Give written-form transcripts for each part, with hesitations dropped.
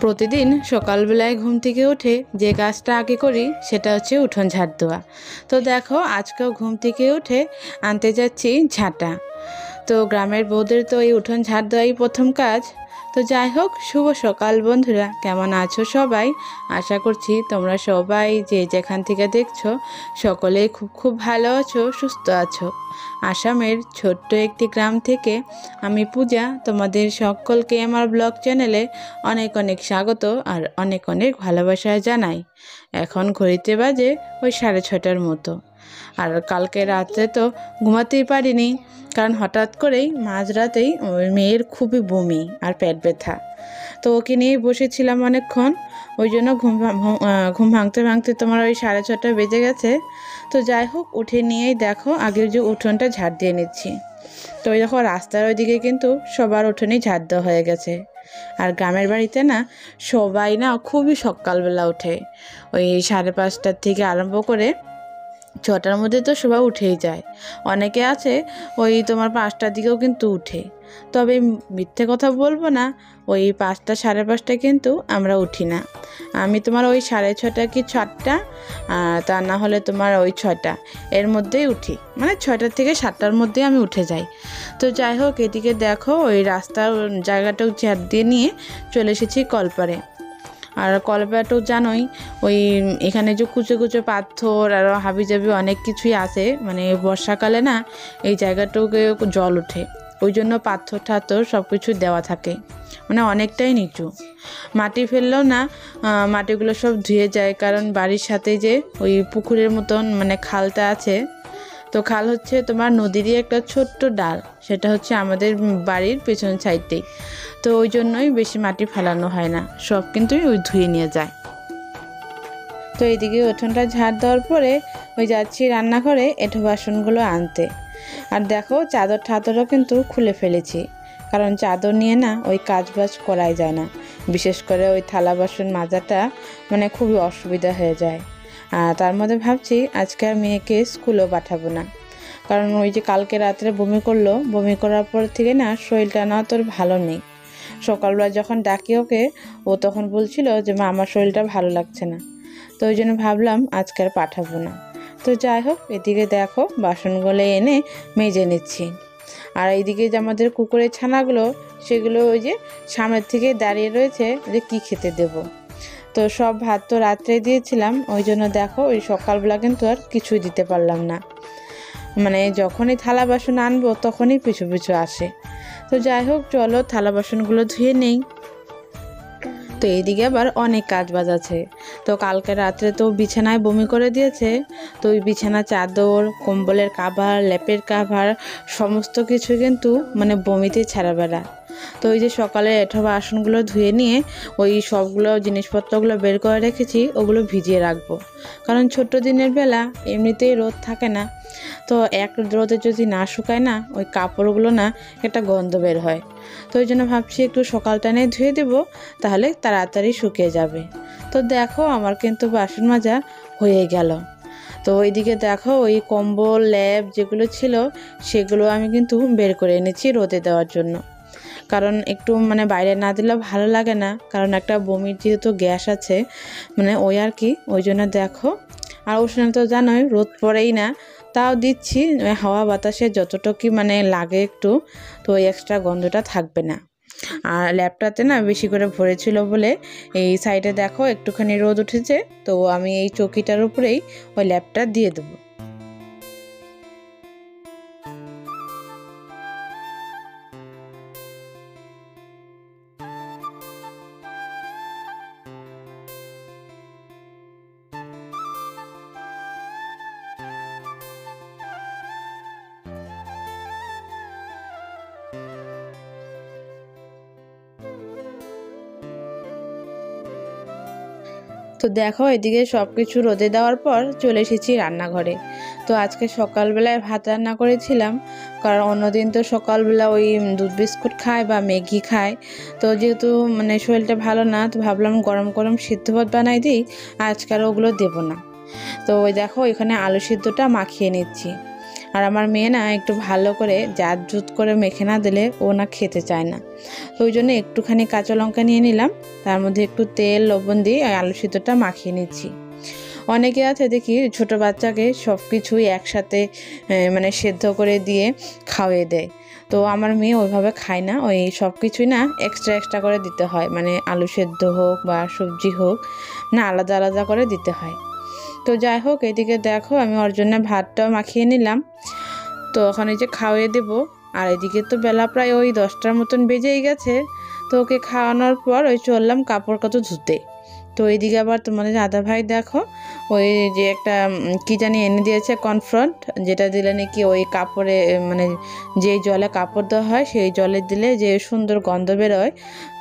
প্রতিদিন সকালবেলায় ঘুম থেকে উঠে যে কাজটা আগে করি সেটা হচ্ছে উঠোন ঝাড় দেওয়া। তো দেখো আজকেও ঘুম থেকে উঠে আনতে যাচ্ছি ঝাঁটা। তো গ্রামের বউদের তো এই উঠোন ঝাড় দেওয়াই প্রথম কাজ। তো যাই হোক, শুভ সকাল বন্ধুরা, কেমন আছো সবাই? আশা করছি তোমরা সবাই যে যেখান থেকে দেখছো সকলেই খুব খুব ভালো আছো, সুস্থ আছো। আসামের ছোট্ট একটি গ্রাম থেকে আমি পূজা তোমাদের সকলকে আমার ব্লগ চ্যানেলে অনেক অনেক স্বাগত আর অনেক অনেক ভালোবাসা জানাই। এখন ঘড়িতে বাজে ওই 6:30টার মতো। আর কালকে রাত্রে তো ঘুমাতেই পারিনি, কারণ হঠাৎ করেই মাঝরাতেই ওই মেয়ের খুবই বমি আর পেট ব্যথা। তো ওকে নিয়েই বসেছিলাম অনেকক্ষণ, ওই জন্য ঘুম ভাঙতে ভাঙতে তোমার ওই 6:30 বেজে গেছে। তো যাই হোক, উঠে নিয়েই দেখো আগের যে উঠোনটা ঝাড় দিয়ে নিচ্ছি। তো ওই দেখো রাস্তার ওইদিকে কিন্তু সবার উঠোনেই ঝাড় দেওয়া হয়ে গেছে। আর গ্রামের বাড়িতে না সবাই না খুবই সকালবেলা ওঠে, ওই 5:30টার থেকে আরম্ভ করে 6টার মধ্যে তো সবাই উঠেই যায়। অনেকে আছে ওই তোমার 5টার দিকেও কিন্তু উঠে। তবে মিথ্যে কথা বলবো না, ওই 5টা 5:30টায় কিন্তু আমরা উঠি না। আমি তোমার ওই 6:30 কি 7টা, তা না হলে তোমার ওই 6টা এর মধ্যেই উঠি, মানে 6টা থেকে 7টার মধ্যে আমি উঠে যাই। তো যাই হোক, এদিকে দেখো ওই রাস্তার জায়গাটাও ঝাড় দিয়ে নিয়ে চলে এসেছি কলপারে। আর কলপাড়াটাও জানোই, ওই এখানে যে কুচো কুচো পাথর আর হাবিজাবি অনেক কিছুই আছে, মানে বর্ষাকালে না এই জায়গাটাকে জল ওঠে, ওই জন্য পাথর ঠাথর সব কিছু দেওয়া থাকে, মানে অনেকটাই নিচু। মাটি ফেললেও না মাটিগুলো সব ধুয়ে যায়, কারণ বাড়ির সাথে যে ওই পুকুরের মতন মানে খালটা আছে। তো খাল হচ্ছে তোমার নদীরই একটা ছোট্ট ডাল, সেটা হচ্ছে আমাদের বাড়ির পেছন সাইডেই। তো ওই জন্যই বেশি মাটি ফেলানো হয় না, সব কিন্তু ওই ধুয়ে নিয়ে যায়। তো এইদিকে উঠোনটা ঝাড় দেওয়ার পরে ওই যাচ্ছি রান্নাঘরে এঁঠো বাসনগুলো আনতে। আর দেখো চাদর ঠাদরও কিন্তু খুলে ফেলেছি, কারণ চাদর নিয়ে না ওই কাজবাজ করাই যায় না, বিশেষ করে ওই থালা বাসন মাজাটা মানে খুবই অসুবিধা হয়ে যায়। আর তার মধ্যে ভাবছি আজকে আর মেয়েকে স্কুলেও পাঠাবো না, কারণ ওই যে কালকে রাত্রে বমি করলো, বমি করার পর থেকে না শরীরটা না তোর ভালো নেই। সকালবেলা যখন ডাকি ওকে, ও তখন বলছিল যে মা আমার শরীরটা ভালো লাগছে না। তো ওই জন্য ভাবলাম আজকে আর পাঠাবো না। তো যাই হোক, এদিকে দেখো বাসনগুলো এনে মেজে নিচ্ছি। আর এইদিকে যে আমাদের কুকুরের ছানাগুলো, সেগুলো ওই যে সামনের থেকে দাঁড়িয়ে রয়েছে যে কী খেতে দেব। তো সব ভাত তো রাত্রে দিয়েছিলাম, ওই জন্য দেখো ওই সকালবেলা কিন্তু আর কিছুই দিতে পারলাম না, মানে যখনই থালা বাসন আনবো তখনই পিছু পিছু আসে। তো যাই হোক, চলো থালা বাসনগুলো ধুয়ে নেই। তো এইদিকে আবার অনেক কাজ বাজ আছে। তো কালকে রাত্রে তো বিছানায় বমি করে দিয়েছে, তো ওই বিছানা চাদর, কম্বলের কাভার, লেপের কাভার সমস্ত কিছু কিন্তু মানে বমিতে ছাড়া বেড়া। তো ওই যে সকালে এঁঠো বাসনগুলো ধুয়ে নিয়ে ওই সবগুলো জিনিসপত্রগুলো বের করে রেখেছি, ওগুলো ভিজিয়ে রাখবো, কারণ ছোট্ট দিনের বেলা এমনিতেই রোদ থাকে না। তো এক রোদে যদি না শুকায় না ওই কাপড়গুলো না একটা গন্ধ বের হয়। তো ওই জন্য ভাবছি একটু সকাল টানে ধুয়ে দেবো, তাহলে তাড়াতাড়ি শুকিয়ে যাবে। তো দেখো আমার কিন্তু বাসন মাজা হয়ে গেল। তো ওইদিকে দেখো ওই কম্বল লেপ যেগুলো ছিল সেগুলো আমি কিন্তু বের করে এনেছি রোদে দেওয়ার জন্য, কারণ একটু মানে বাইরে না দিলে ভালো লাগে না, কারণ একটা বমির যেহেতু গ্যাস আছে মানে ওই আর কি, ওই জন্য দেখো। আর ওই সময় তো জানোই রোদ পড়েই না, তাও দিচ্ছি হাওয়া বাতাসে যতটুকু মানে লাগে একটু, তো ওই এক্সট্রা গন্ধটা থাকবে না। আর ল্যাপটাতে না বেশি করে ভরেছিল বলে এই সাইডে দেখো একটুখানি রোদ উঠেছে, তো আমি এই চৌকিটার উপরেই ওই ল্যাপটা দিয়ে দেবো। তো দেখো এদিকে সব কিছু রোদে দেওয়ার পর চলে এসেছি রান্নাঘরে। তো আজকে সকালবেলায় ভাত রান্না করেছিলাম, কারণ অন্যদিন তো সকালবেলা ওই দুধ বিস্কুট খায় বা ম্যাগি খায়। তো যেহেতু মানে শরীরটা ভালো না, তো ভাবলাম গরম গরম সিদ্ধ ভাত বানাই দিই, আজকে আর ওগুলো দেবো না। তো ওই দেখো এখানে আলু সিদ্ধটা মাখিয়ে নিচ্ছি। আর আমার মেয়ে না একটু ভালো করে জাত জুত করে মেখে না দিলে ও না খেতে চায় না। তো ওই জন্য একটুখানি কাঁচা লঙ্কা নিয়ে নিলাম, তার মধ্যে একটু তেল লবণ দিয়ে আলু সিদ্ধটা মাখিয়ে নিচ্ছি। অনেকে আছে দেখি ছোট বাচ্চাকে সব কিছুই একসাথে মানে সেদ্ধ করে দিয়ে খাওয়িয়ে দেয়। তো আমার মেয়ে ওইভাবে খায় না, ওই সব কিছুই না এক্সট্রা এক্সট্রা করে দিতে হয়, মানে আলু সেদ্ধ হোক বা সবজি হোক না আলাদা আলাদা করে দিতে হয়। তো যাই হোক, এদিকে দেখো আমি ওর জন্য ভাতটাও মাখিয়ে নিলাম। তো ওখানে যে খাওয়িয়ে দেবো, আর এদিকে তো বেলা প্রায় ওই 10টার মতন বেজেই গেছে। তো ওকে খাওয়ানোর পর ওই চললাম কাপড় কত ধুতে। তো এইদিকে আবার তোমাদের দাদা ভাই দেখো ওই যে একটা কি জানি এনে দিয়েছে কনফ্রন্ট, যেটা দিলে নাকি ওই কাপড়ে মানে যেই জলে কাপড় দেওয়া হয় সেই জলে দিলে যে সুন্দর গন্ধ বেরোয়,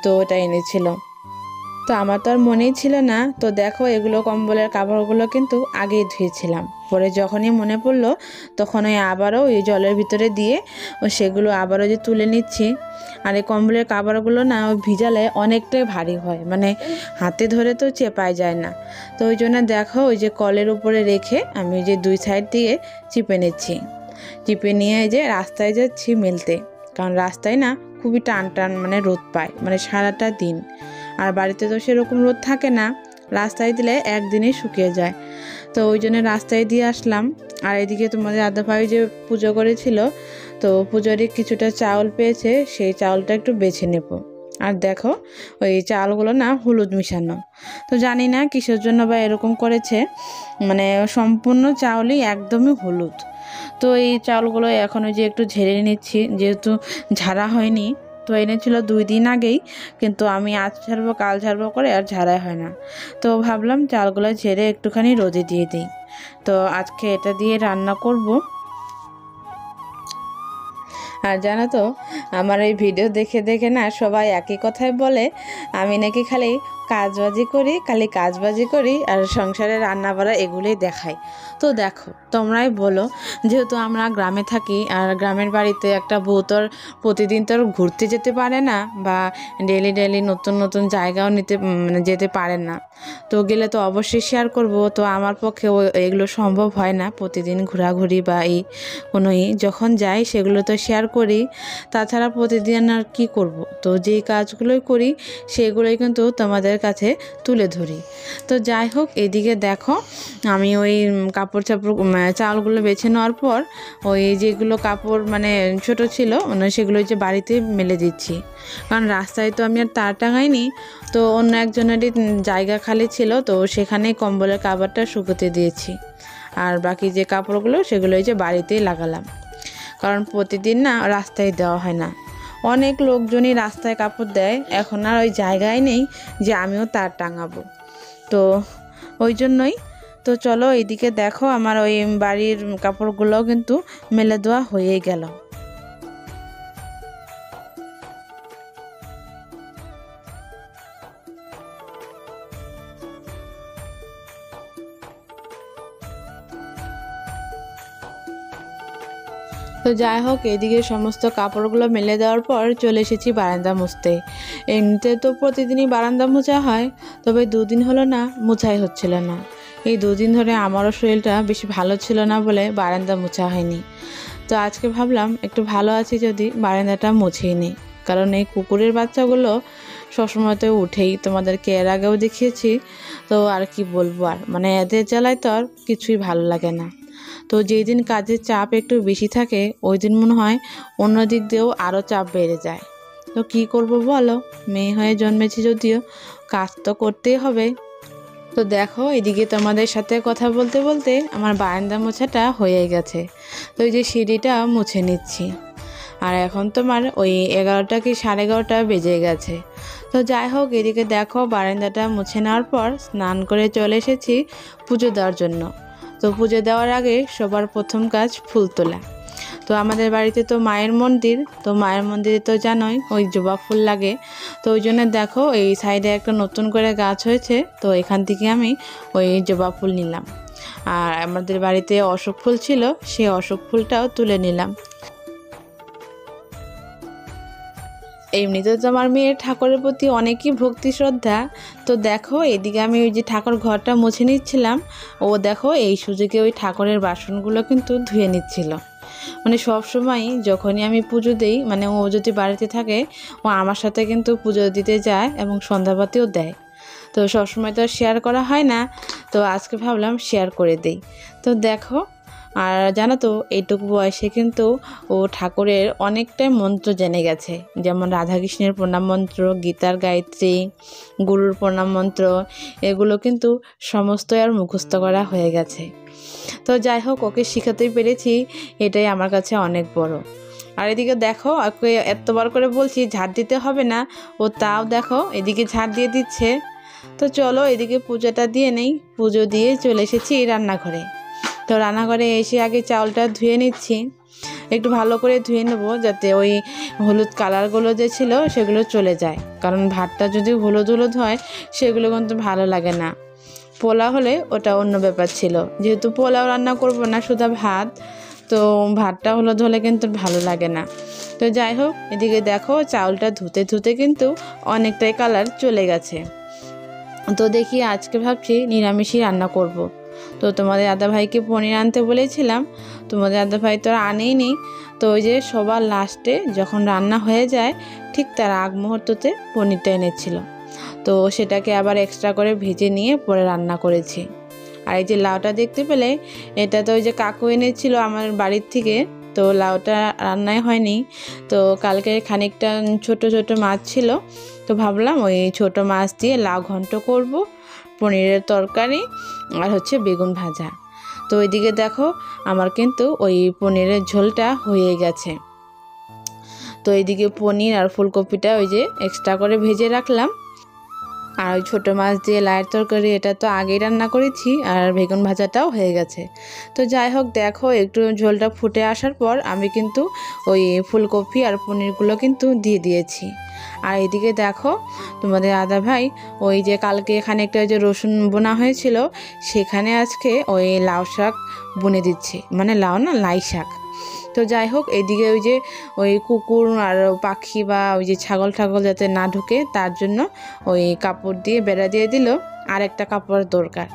তো ওটা এনেছিল। তো আমার তো আর মনেই ছিল না। তো দেখো এগুলো কম্বলের কাপড়গুলো কিন্তু আগেই ধুয়েছিলাম, পরে যখনই মনে পড়লো তখন ওই আবারও ওই জলের ভিতরে দিয়ে সেগুলো আবারও যে তুলে নিচ্ছি। আর এই কম্বলের কাপড়গুলো না ওই ভিজালে অনেকটাই ভারী হয়, মানে হাতে ধরে তো চেপাই যায় না। তো ওই জন্য দেখো ওই যে কলের উপরে রেখে আমি ওই যে 2 সাইড দিয়ে চিপে নিচ্ছি। চিপে নিয়ে এই যে রাস্তায় যাচ্ছি মেলতে, কারণ রাস্তায় না খুবই টান টান মানে রোদ পায়, মানে সারাটা দিন। আর বাড়িতে তো সেরকম রোদ থাকে না, রাস্তায় দিলে একদিনেই শুকিয়ে যায়। তো ওই জন্য রাস্তায় দিয়ে আসলাম। আর এদিকে তোমাদের দাদা ভাই যে পুজো করেছিল, তো পুজোরই কিছুটা চাউল পেয়েছে, সেই চাউলটা একটু বেছে নেব। আর দেখো ওই চালগুলো না হলুদ মিশানো, তো জানি না কিসের জন্য বা এরকম করেছে, মানে সম্পূর্ণ চাউলই একদমই হলুদ। তো এই চাউলগুলো এখন ওই যে একটু ঝেড়ে নিচ্ছি, যেহেতু ঝাড়া হয়নি। তো এনেছিল 2 দিন আগেই, কিন্তু আমি আজ ঝাড়বো কাল ঝাড়বো করে আর ঝাড়াই হয় না। তো ভাবলাম চালগুলো ঝেড়ে একটুখানি রোদে দিয়ে দিই। তো আজকে এটা দিয়ে রান্না করব। আর জানো তো, আমার এই ভিডিও দেখে দেখে না সবাই একই কথাই বলে, আমি নাকি খালি কাজবাজি করি আর সংসারে রান্না বাড়া এগুলোই দেখাই। তো দেখো তোমরাই বলো, যেহেতু আমরা গ্রামে থাকি আর গ্রামের বাড়িতে একটা বউ তোর প্রতিদিন তোর ঘুরতে যেতে পারে না, বা ডেলি ডেলি নতুন নতুন জায়গাও মানে যেতে পারে না। তো গেলে তো অবশ্যই শেয়ার করব। তো আমার পক্ষে এগুলো সম্ভব হয় না, প্রতিদিন ঘোরাঘুরি বা যখন যাই সেগুলো তো শেয়ার করি। তাছাড়া প্রতিদিন আর কি করব, তো যেই কাজগুলোই করি সেগুলোই কিন্তু তোমাদের কাছে তুলে ধরি। তো যাই হোক, এদিকে দেখো আমি ওই কাপড় চাউলগুলো বেছে নেওয়ার পর ওই যেগুলো কাপড় মানে ছোট ছিল মানে সেগুলো যে বাড়িতে মেলে দিচ্ছি, কারণ রাস্তায় তো আমি আর তার টাঙাইনি। তো অন্য একজনেরই জায়গা খালি ছিল, তো সেখানেই কম্বলের কাপড়টা শুকোতে দিয়েছি। আর বাকি যে কাপড়গুলো সেগুলো যে বাড়িতেই লাগালাম, কারণ প্রতিদিন না রাস্তায় দেওয়া হয় না। অনেক লোকজনই রাস্তায় কাপড় দেয়, এখন আর ওই জায়গায় নেই যে আমিও তার টাঙাবো। তো ওই জন্যই। তো চলো এইদিকে দেখো আমার ওই বাড়ির কাপড়গুলোও কিন্তু মেলে দেওয়া হয়েই গেল। তো যাই হোক, এদিকে সমস্ত কাপড়গুলো মেলে দেওয়ার পর চলে এসেছি বারান্দা মুছতে। এমনিতে তো প্রতিদিনই বারান্দা মোছা হয়, তবে 2 দিন হলো না মোছাই হচ্ছিল না। এই 2 দিন ধরে আমারও শরীরটা বেশি ভালো ছিল না বলে বারান্দা মোছা হয়নি। তো আজকে ভাবলাম একটু ভালো আছি যদি বারান্দাটা মুছেই নিই, কারণ এই কুকুরের বাচ্চাগুলো সবসময় তো উঠেই, তোমাদেরকে এর আগেও দেখিয়েছি। তো আর কি বলবো, আর মানে এদের জ্বালায় তো আর কিছুই ভালো লাগে না। তো যেই দিন কাজের চাপ একটু বেশি থাকে ওই দিন মনে হয় অন্য দিক দিয়েও আরও চাপ বেড়ে যায়। তো কি করব বলো, মেয়ে হয়ে জন্মেছি যদিও, কাজ তো করতেই হবে। তো দেখো এদিকে তোমাদের সাথে কথা বলতে বলতে আমার বারান্দা মোছাটা হয়ে গেছে। তো এই যে সিঁড়িটা মুছে নিচ্ছি। আর এখন তোমার ওই 11টা কি 11:30 বেজে গেছে। তো যাই হোক, এদিকে দেখো বারান্দাটা মুছে নেওয়ার পর স্নান করে চলে এসেছি পুজো দেওয়ার জন্য। তো পুজো দেওয়ার আগে সবার প্রথম কাজ ফুল তোলা। তো আমাদের বাড়িতে তো মায়ের মন্দির, তো মায়ের মন্দিরে তো জানোই ওই জবা ফুল লাগে। তো ওই জন্য দেখো এই সাইডে একটা নতুন করে গাছ হয়েছে, তো এখান থেকে আমি ওই জবা ফুল নিলাম। আর আমাদের বাড়িতে অশোক ফুল ছিল, সেই অশোক ফুলটাও তুলে নিলাম। এমনিতে তো আমার মেয়ের ঠাকুরের প্রতি অনেকই ভক্তি শ্রদ্ধা। তো দেখো এদিকে আমি ওই যে ঠাকুর ঘরটা মুছে নিচ্ছিলাম, ও দেখো এই সুযোগে ওই ঠাকুরের বাসনগুলো কিন্তু ধুয়ে নিচ্ছিল। মানে সব সময় যখনই আমি পুজো দিই, মানে ও যদি বাড়িতে থাকে ও আমার সাথে কিন্তু পুজো দিতে যায় এবং সন্ধ্যাবাতিও দেয়। তো সবসময় তো শেয়ার করা হয় না, তো আজকে ভাবলাম শেয়ার করে দিই। তো দেখো, আর জানো তো এইটুকু বয়সে কিন্তু ও ঠাকুরের অনেকটাই মন্ত্র জেনে গেছে, যেমন রাধাকৃষ্ণের প্রণাম মন্ত্র, গীতার গায়ত্রী, গুরুর প্রণাম মন্ত্র, এগুলো কিন্তু সমস্ত আর মুখস্থ করা হয়ে গেছে। তো যাই হোক, ওকে শেখাতেই পেরেছি, এটাই আমার কাছে অনেক বড়। আর এদিকে দেখো, ওকে এতবার করে বলছি ঝাড় দিতে হবে না, ও তাও দেখো এদিকে ঝাড় দিয়ে দিচ্ছে। তো চলো এদিকে পুজোটা দিয়ে নেই। পুজো দিয়ে চলে এসেছি রান্নাঘরে। তো রান্নাঘরে এসে আগে চাউলটা ধুয়ে নিচ্ছি, একটু ভালো করে ধুয়ে নেবো যাতে ওই হলুদ কালারগুলো যে ছিল সেগুলো চলে যায়, কারণ ভাতটা যদি হলুদ হলুদ হয় সেগুলো কিন্তু ভালো লাগে না। পোলাও হলে ওটা অন্য ব্যাপার ছিল, যেহেতু পোলাও রান্না করবো না, শুধু ভাত, তো ভাতটা হলুদ হলে কিন্তু ভালো লাগে না। তো যাই হোক, এদিকে দেখো চাউলটা ধুতে ধুতে কিন্তু অনেকটাই কালার চলে গেছে। তো দেখি আজকে ভাবছি নিরামিষই রান্না করব। তো তোমাদের দাদা ভাইকে পনির আনতে বলেছিলাম, তোমাদের দাদা ভাই তো আনেই নি। তো ওই যে সবার লাস্টে যখন রান্না হয়ে যায় ঠিক তার আগ মুহূর্ততে পনিরটা এনেছিল, তো সেটাকে আবার এক্সট্রা করে ভেজে নিয়ে পরে রান্না করেছি। আর এই যে লাউটা দেখতে পেলে, এটা তো ওই যে কাকু এনেছিল আমার বাড়ির থেকে, তো লাউটা রান্নাই হয়নি। তো কালকে খানিকটা ছোট ছোট মাছ ছিল, তো ভাবলাম ওই ছোট মাছ দিয়ে লাউ ঘন্ট করব, পনিরের তরকারি আর হচ্ছে বেগুন ভাজা। তো ওইদিকে দেখো আমার কিন্তু ওই পনিরের ঝোলটা হয়ে গেছে। তো এইদিকে পনির আর ফুলকপিটা ওই যে এক্সট্রা করে ভেজে রাখলাম। আর ওই ছোটো মাছ দিয়ে লাউয়ের তরকারি এটা তো আগেই রান্না করেছি, আর বেগুন ভাজাটাও হয়ে গেছে। তো যাই হোক, দেখো একটু ঝোলটা ফুটে আসার পর আমি কিন্তু ওই ফুলকপি আর পনিরগুলো কিন্তু দিয়ে দিয়েছি। আর এদিকে দেখো তোমাদের দাদা ভাই ওই যে কালকে এখানে একটা যে রসুন বোনা হয়েছিল, সেখানে আজকে ওই লাউ শাক বুনে দিচ্ছে, মানে লাউ না, লাই শাক। তো যাই হোক, এদিকে ওই যে ওই কুকুর আর পাখি বা ওই যে ছাগল যাতে না ঢুকে তার জন্য ওই কাপড় দিয়ে বেড়া দিয়ে দিল, আর একটা কাপড় দরকার,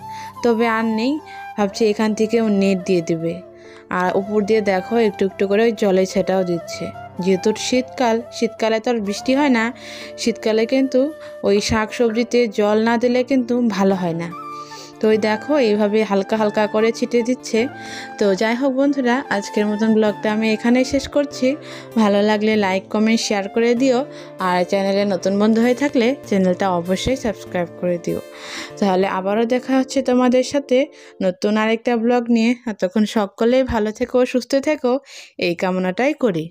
তবে আর নেই। ভাবছি এখান থেকেও নেট দিয়ে দিবে। আর উপর দিয়ে দেখো একটু একটু করে ওই জলে ছেটাও দিচ্ছে, যেহেতু শীতকালে তো আর বৃষ্টি হয় না, শীতকালে কিন্তু ওই শাক সবজিতে জল না দিলে কিন্তু ভালো হয় না। তো ওই দেখো এইভাবে হালকা হালকা করে ছিটিয়ে দিচ্ছে। তো যাই হোক বন্ধুরা, আজকের মতন ব্লগটা আমি এখানেই শেষ করছি। ভালো লাগলে লাইক কমেন্ট শেয়ার করে দিও, আর চ্যানেলে নতুন বন্ধু হয়ে থাকলে চ্যানেলটা অবশ্যই সাবস্ক্রাইব করে দিও। তাহলে আবারও দেখা হচ্ছে তোমাদের সাথে নতুন আরেকটা ব্লগ নিয়ে। তখন সকলেই ভালো থেকো, সুস্থ থেকো, এই কামনাটাই করি।